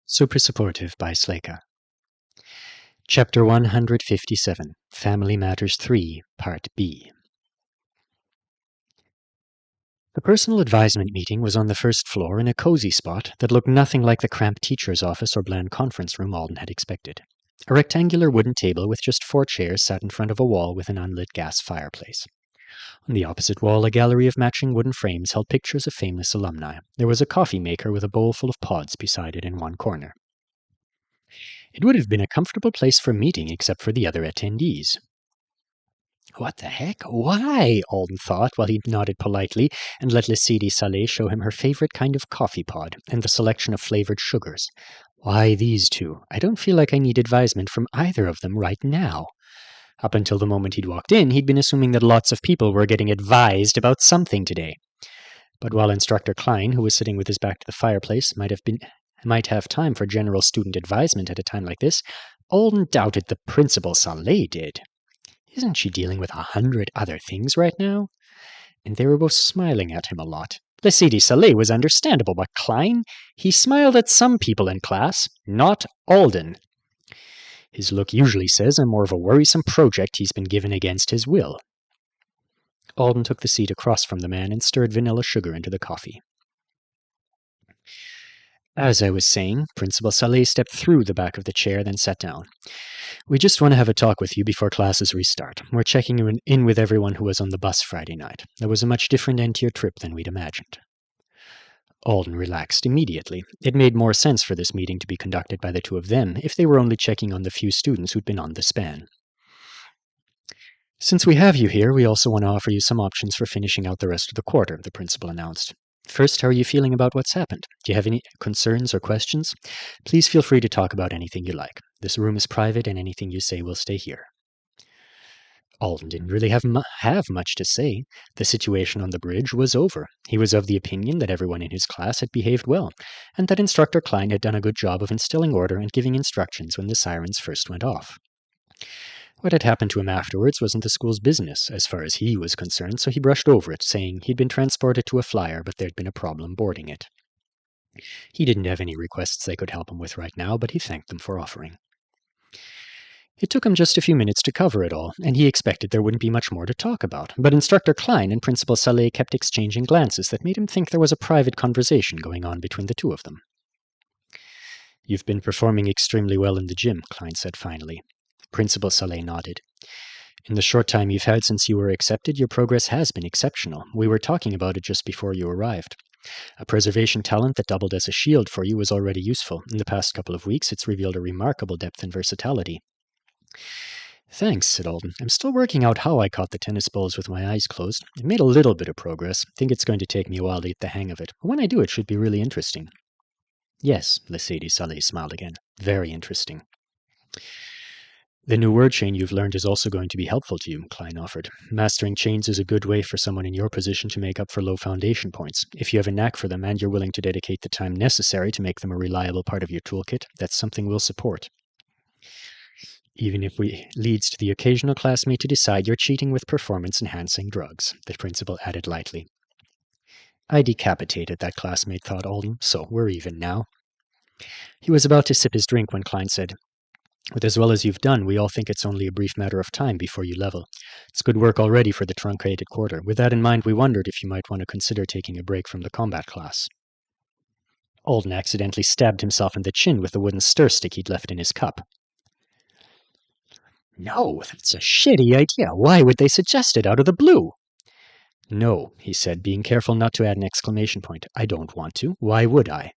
Super Supportive by Sleyca. Chapter 157, Family Matters 3, Part B. The personal advisement meeting was on the first floor in a cozy spot that looked nothing like the cramped teacher's office or bland conference room Alden had expected. A rectangular wooden table with just 4 chairs sat in front of a wall with an unlit gas fireplace. On the opposite wall, a gallery of matching wooden frames held pictures of famous alumni. There was a coffee maker with a bowl full of pods beside it in one corner. It would have been a comfortable place for meeting except for the other attendees. What the heck? Why? Alden thought while he nodded politely and let Lady Saleh show him her favorite kind of coffee pod and the selection of flavored sugars. Why these two? I don't feel like I need advisement from either of them right now. Up until the moment he'd walked in, he'd been assuming that lots of people were getting advised about something today. But while Instructor Klein, who was sitting with his back to the fireplace, might have time for general student advisement at a time like this, Alden doubted the Principal Saleh did. Isn't she dealing with 100 other things right now? And they were both smiling at him a lot. Lady Saleh was understandable, but Klein? He smiled at some people in class, not Alden. His look usually says I'm more of a worrisome project he's been given against his will. Alden took the seat across from the man and stirred vanilla sugar into the coffee. As I was saying, Principal Saleh stepped through the back of the chair, then sat down. We just want to have a talk with you before classes restart. We're checking in with everyone who was on the bus Friday night. There was a much different end to your trip than we'd imagined. Alden relaxed immediately. It made more sense for this meeting to be conducted by the two of them if they were only checking on the few students who'd been on the span. Since we have you here, we also want to offer you some options for finishing out the rest of the quarter, the principal announced. First, how are you feeling about what's happened? Do you have any concerns or questions? Please feel free to talk about anything you like. This room is private, and anything you say will stay here. Alden didn't really have much to say. The situation on the bridge was over. He was of the opinion that everyone in his class had behaved well, and that Instructor Klein had done a good job of instilling order and giving instructions when the sirens first went off. What had happened to him afterwards wasn't the school's business, as far as he was concerned, so he brushed over it, saying he'd been transported to a flyer, but there'd been a problem boarding it. He didn't have any requests they could help him with right now, but he thanked them for offering. It took him just a few minutes to cover it all, and he expected there wouldn't be much more to talk about, but Instructor Klein and Principal Saleh kept exchanging glances that made him think there was a private conversation going on between the two of them. You've been performing extremely well in the gym, Klein said finally. Principal Saleh nodded. In the short time you've had since you were accepted, your progress has been exceptional. We were talking about it just before you arrived. A preservation talent that doubled as a shield for you was already useful. In the past couple of weeks, it's revealed a remarkable depth and versatility. Thanks, said Alden. I'm still working out how I caught the tennis balls with my eyes closed. I've made a little bit of progress. Think it's going to take me a while to get the hang of it, but when I do, it should be really interesting. Yes, Lady Saleh smiled again. Very interesting. The new word chain you've learned is also going to be helpful to you, Klein offered. Mastering chains is a good way for someone in your position to make up for low foundation points. If you have a knack for them and you're willing to dedicate the time necessary to make them a reliable part of your toolkit, that's something we'll support. Even if it leads to the occasional classmate to decide you're cheating with performance-enhancing drugs, the principal added lightly. I decapitated that classmate, thought Alden, so we're even now. He was about to sip his drink when Klein said, with as well as you've done, we all think it's only a brief matter of time before you level. It's good work already for the truncated quarter. With that in mind, we wondered if you might want to consider taking a break from the combat class. Alden accidentally stabbed himself in the chin with the wooden stir stick he'd left in his cup. No, that's a shitty idea. Why would they suggest it out of the blue? No, he said, being careful not to add an exclamation point. I don't want to. Why would I?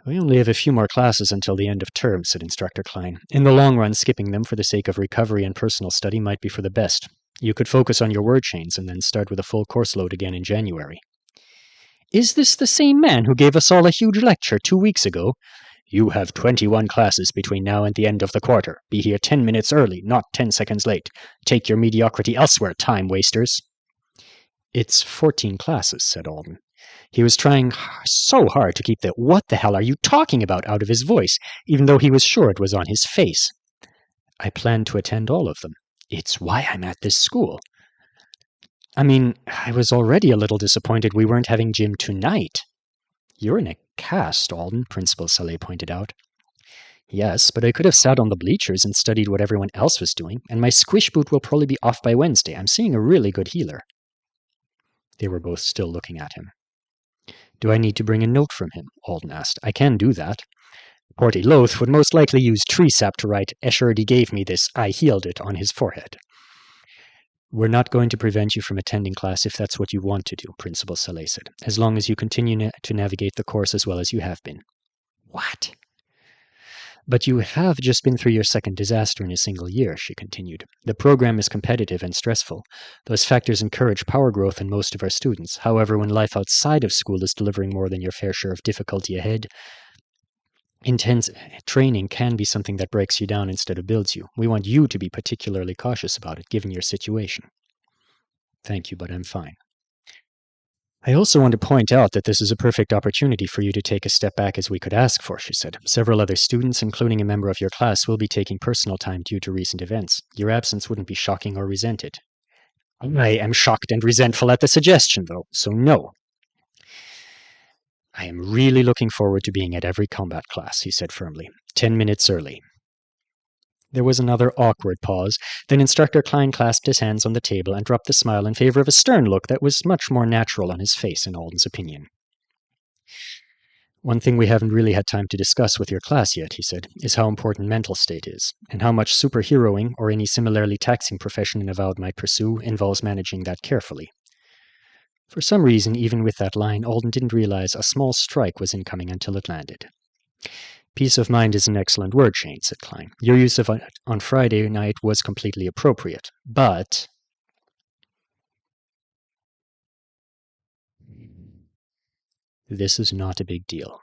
We only have a few more classes until the end of term, said Instructor Klein. In the long run, skipping them for the sake of recovery and personal study might be for the best. You could focus on your word chains and then start with a full course load again in January. Is this the same man who gave us all a huge lecture 2 weeks ago? You have 21 classes between now and the end of the quarter. Be here 10 minutes early, not 10 seconds late. Take your mediocrity elsewhere, time wasters. It's 14 classes, said Alden. He was trying so hard to keep the "what the hell are you talking about" out of his voice, even though he was sure it was on his face. I plan to attend all of them. It's why I'm at this school. I mean, I was already a little disappointed we weren't having gym tonight. You're an cast, Alden, Principal Saleh pointed out. Yes, but I could have sat on the bleachers and studied what everyone else was doing, and my squish boot will probably be off by Wednesday. I'm seeing a really good healer. They were both still looking at him. Do I need to bring a note from him? Alden asked. I can do that. Porty Loth would most likely use tree sap to write, Escherdy gave me this, I healed it, on his forehead. We're not going to prevent you from attending class if that's what you want to do, Principal Saleh said, as long as you continue to navigate the course as well as you have been. What? But you have just been through your second disaster in a single year, she continued. The program is competitive and stressful. Those factors encourage power growth in most of our students. However, when life outside of school is delivering more than your fair share of difficulty ahead, intense training can be something that breaks you down instead of builds you. We want you to be particularly cautious about it, given your situation. Thank you, but I'm fine. I also want to point out that this is a perfect opportunity for you to take a step back as we could ask for, she said. Several other students, including a member of your class, will be taking personal time due to recent events. Your absence wouldn't be shocking or resented. I am shocked and resentful at the suggestion, though, so no. I am really looking forward to being at every combat class, he said firmly. 10 minutes early. There was another awkward pause. Then Instructor Klein clasped his hands on the table and dropped the smile in favor of a stern look that was much more natural on his face, in Alden's opinion. One thing we haven't really had time to discuss with your class yet, he said, is how important mental state is, and how much superheroing, or any similarly taxing profession an avowed might pursue, involves managing that carefully. For some reason, even with that line, Alden didn't realize a small strike was incoming until it landed. Peace of mind is an excellent word, Shane, said Klein. Your use of it on Friday night was completely appropriate, but... This is not a big deal.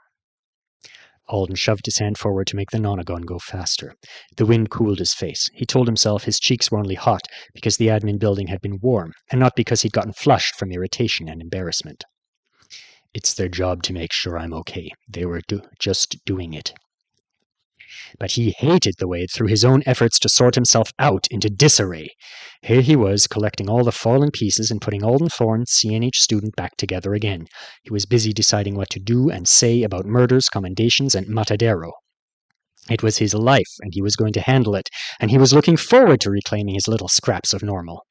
Alden shoved his hand forward to make the nonagon go faster. The wind cooled his face. He told himself his cheeks were only hot because the admin building had been warm, and not because he'd gotten flushed from irritation and embarrassment. It's their job to make sure I'm okay. They were just doing it. But he hated the way it threw his own efforts to sort himself out into disarray. Here he was, collecting all the fallen pieces and putting Alden Thorne, CNH student, back together again. He was busy deciding what to do and say about murders, commendations, and Matadero. It was his life, and he was going to handle it, and he was looking forward to reclaiming his little scraps of normal.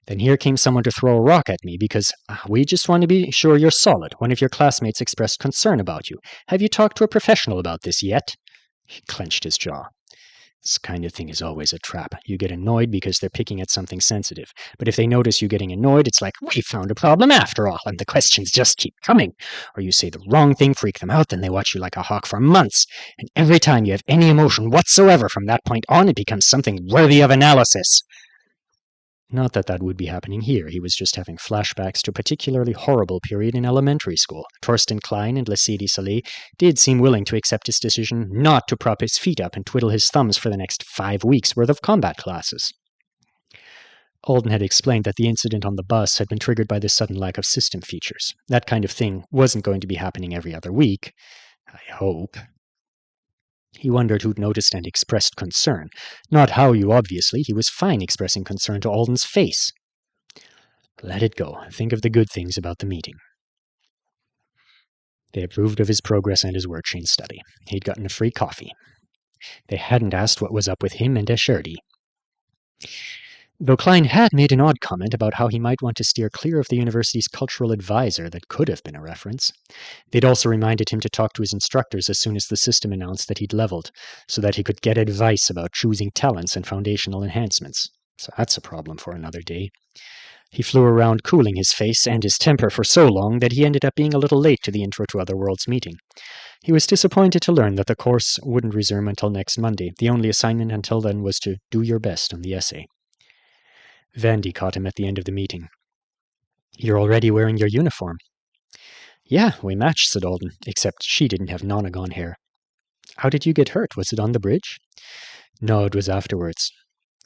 Then here came someone to throw a rock at me because we just want to be sure you're solid. One of your classmates expressed concern about you. Have you talked to a professional about this yet? He clenched his jaw. This kind of thing is always a trap. You get annoyed because they're picking at something sensitive. But if they notice you getting annoyed, it's like, we found a problem after all, and the questions just keep coming. Or you say the wrong thing, freak them out, then they watch you like a hawk for months. And every time you have any emotion whatsoever from that point on, it becomes something worthy of analysis. Not that that would be happening here. He was just having flashbacks to a particularly horrible period in elementary school. Torsten Klein and Lesedi Saleh did seem willing to accept his decision not to prop his feet up and twiddle his thumbs for the next 5 weeks' worth of combat classes. Alden had explained that the incident on the bus had been triggered by the sudden lack of system features. That kind of thing wasn't going to be happening every other week. I hope. He wondered who'd noticed and expressed concern. Not Hao-Yu, obviously. He was fine expressing concern to Alden's face. Let it go. Think of the good things about the meeting. They approved of his progress and his word chain study. He'd gotten a free coffee. They hadn't asked what was up with him and Escherdy. Though Klein had made an odd comment about how he might want to steer clear of the university's cultural advisor that could have been a reference. They'd also reminded him to talk to his instructors as soon as the system announced that he'd leveled, so that he could get advice about choosing talents and foundational enhancements. So that's a problem for another day. He flew around cooling his face and his temper for so long that he ended up being a little late to the Intro to Other Worlds meeting. He was disappointed to learn that the course wouldn't resume until next Monday. The only assignment until then was to do your best on the essay. Vandy caught him at the end of the meeting. You're already wearing your uniform. Yeah, we matched, said Alden, except she didn't have nonagon hair. How did you get hurt? Was it on the bridge? No, it was afterwards.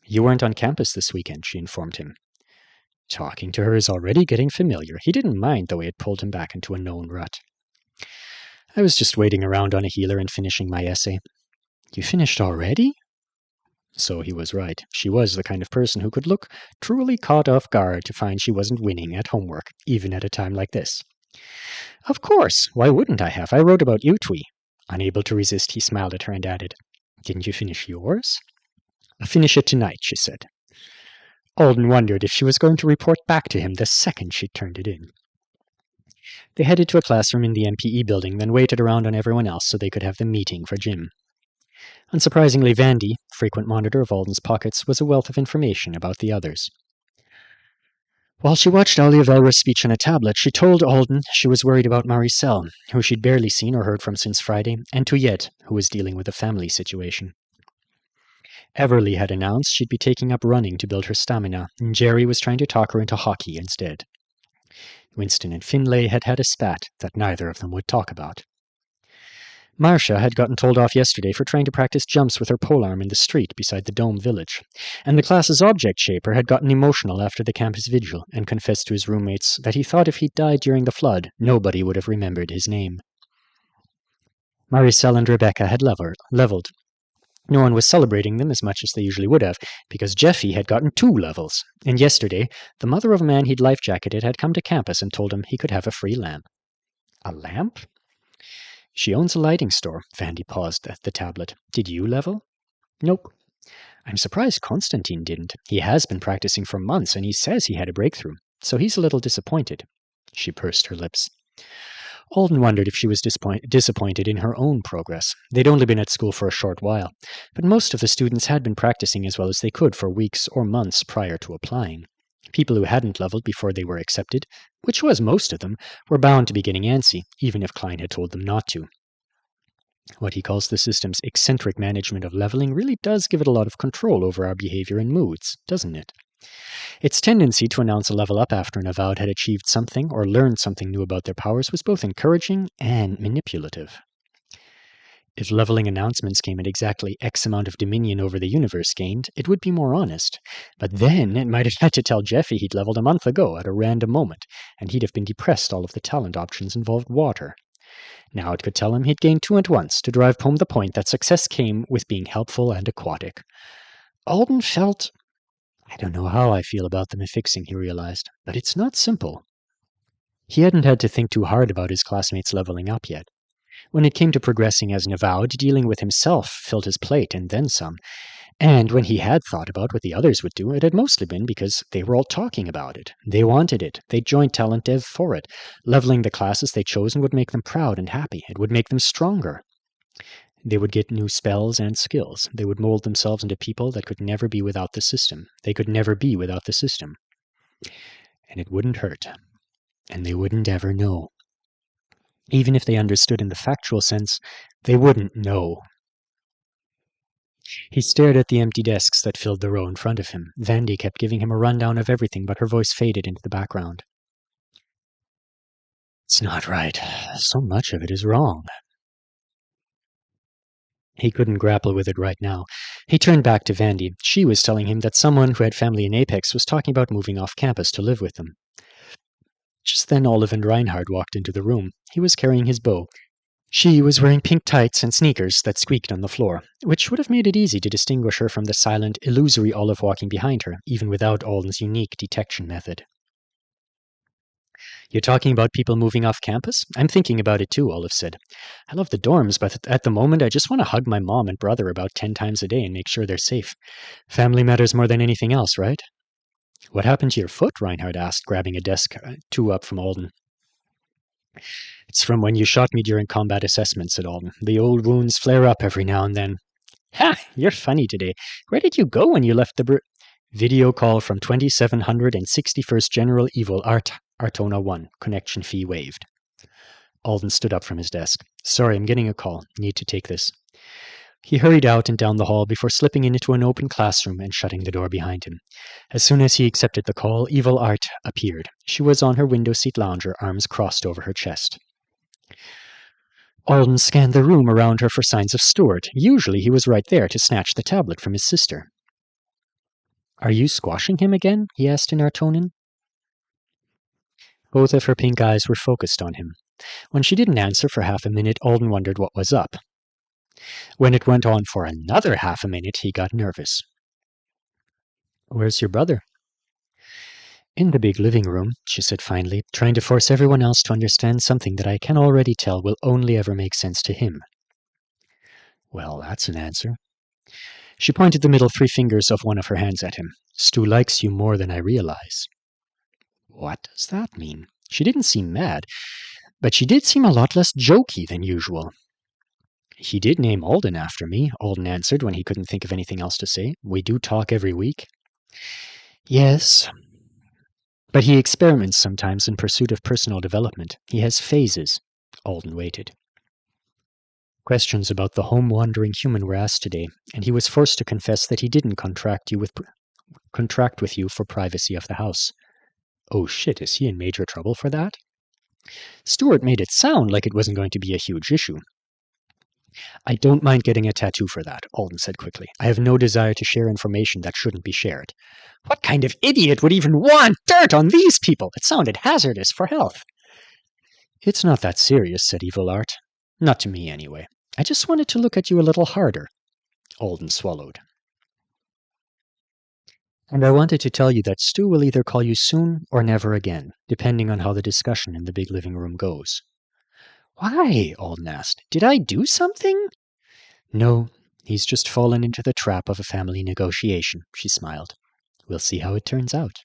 You weren't on campus this weekend, she informed him. Talking to her is already getting familiar. He didn't mind the way it pulled him back into a known rut. I was just waiting around on a healer and finishing my essay. You finished already? So he was right. She was the kind of person who could look truly caught off guard to find she wasn't winning at homework, even at a time like this. Of course. Why wouldn't I have? I wrote about you, Twee. Unable to resist, he smiled at her and added, Didn't you finish yours? I'll finish it tonight, she said. Alden wondered if she was going to report back to him the second she turned it in. They headed to a classroom in the MPE building, then waited around on everyone else so they could have the meeting for gym. Unsurprisingly, Vandy, frequent monitor of Alden's pockets, was a wealth of information about the others. While she watched Alia Velra's speech on a tablet, she told Alden she was worried about Maricel, who she'd barely seen or heard from since Friday, and Tuyette, who was dealing with a family situation. Everly had announced she'd be taking up running to build her stamina, and Jerry was trying to talk her into hockey instead. Winston and Finlay had had a spat that neither of them would talk about. Marcia had gotten told off yesterday for trying to practice jumps with her polearm in the street beside the Dome Village, and the class's object shaper had gotten emotional after the campus vigil and confessed to his roommates that he thought if he'd died during the flood, nobody would have remembered his name. Maricel and Rebecca had leveled. No one was celebrating them as much as they usually would have, because Jeffy had gotten 2 levels, and yesterday, the mother of a man he'd life-jacketed had come to campus and told him he could have a free lamp. A lamp? She owns a lighting store. Vandy paused at the tablet. Did you level? Nope. I'm surprised Constantine didn't. He has been practicing for months, and he says he had a breakthrough, so he's a little disappointed. She pursed her lips. Alden wondered if she was disappointed in her own progress. They'd only been at school for a short while, but most of the students had been practicing as well as they could for weeks or months prior to applying. People who hadn't leveled before they were accepted, which was most of them, were bound to be getting antsy, even if Klein had told them not to. What he calls the system's eccentric management of leveling really does give it a lot of control over our behavior and moods, doesn't it? Its tendency to announce a level up after an avowed had achieved something or learned something new about their powers was both encouraging and manipulative. If leveling announcements came at exactly X amount of dominion over the universe gained, it would be more honest. But then it might have had to tell Jeffy he'd leveled a month ago at a random moment, and he'd have been depressed all of the talent options involved water. Now it could tell him he'd gained 2 at once to drive home the point that success came with being helpful and aquatic. Alden felt... I don't know how I feel about them affixing, he realized, but it's not simple. He hadn't had to think too hard about his classmates leveling up yet. When it came to progressing as an avowed, dealing with himself filled his plate and then some. And when he had thought about what the others would do, it had mostly been because they were all talking about it. They wanted it. They'd joined Talent Dev for it. Leveling the classes they'd chosen would make them proud and happy. It would make them stronger. They would get new spells and skills. They would mold themselves into people that could never be without the system. They could never be without the system. And it wouldn't hurt. And they wouldn't ever know. Even if they understood in the factual sense, they wouldn't know. He stared at the empty desks that filled the row in front of him. Vandy kept giving him a rundown of everything, but her voice faded into the background. It's not right. So much of it is wrong. He couldn't grapple with it right now. He turned back to Vandy. She was telling him that someone who had family in Apex was talking about moving off campus to live with them. Just then Olive and Reinhard walked into the room. He was carrying his bow. She was wearing pink tights and sneakers that squeaked on the floor, which would have made it easy to distinguish her from the silent, illusory Olive walking behind her, even without Alden's unique detection method. You're talking about people moving off campus? I'm thinking about it too, Olive said. I love the dorms, but at the moment I just want to hug my mom and brother about 10 times a day and make sure they're safe. Family matters more than anything else, right? What happened to your foot? Reinhard asked, grabbing a desk 2 up from Alden. It's from when you shot me during combat assessment, said Alden. The old wounds flare up every now and then. Ha! You're funny today. Where did you go when you left the video call from 2761st General Evil Artona 1. Connection fee waived. Alden stood up from his desk. Sorry, I'm getting a call. Need to take this. He hurried out and down the hall before slipping into an open classroom and shutting the door behind him. As soon as he accepted the call, Evil Art appeared. She was on her window seat lounger, arms crossed over her chest. Alden scanned the room around her for signs of Stuart. Usually he was right there to snatch the tablet from his sister. Are you squashing him again? He asked in Artonan. Both of her pink eyes were focused on him. When she didn't answer for half a minute, Alden wondered what was up. When it went on for another half a minute, he got nervous. Where's your brother? In the big living room, she said finally, trying to force everyone else to understand something that I can already tell will only ever make sense to him. Well, that's an answer. She pointed the middle three fingers of one of her hands at him. Stu likes you more than I realize. What does that mean? She didn't seem mad, but she did seem a lot less jokey than usual. He did name Alden after me, Alden answered when he couldn't think of anything else to say. We do talk every week. Yes. But he experiments sometimes in pursuit of personal development. He has phases. Alden waited. Questions about the home-wandering human were asked today, and he was forced to confess that he didn't contract with you for privacy of the house. Oh shit, is he in major trouble for that? Stuart made it sound like it wasn't going to be a huge issue. I don't mind getting a tattoo for that, Alden said quickly. I have no desire to share information that shouldn't be shared. What kind of idiot would even want dirt on these people? It sounded hazardous for health. It's not that serious, said Evil Art. Not to me, anyway. I just wanted to look at you a little harder. Alden swallowed. And I wanted to tell you that Stu will either call you soon or never again, depending on how the discussion in the big living room goes. Why? Alden asked. Did I do something? No, he's just fallen into the trap of a family negotiation, she smiled. We'll see how it turns out.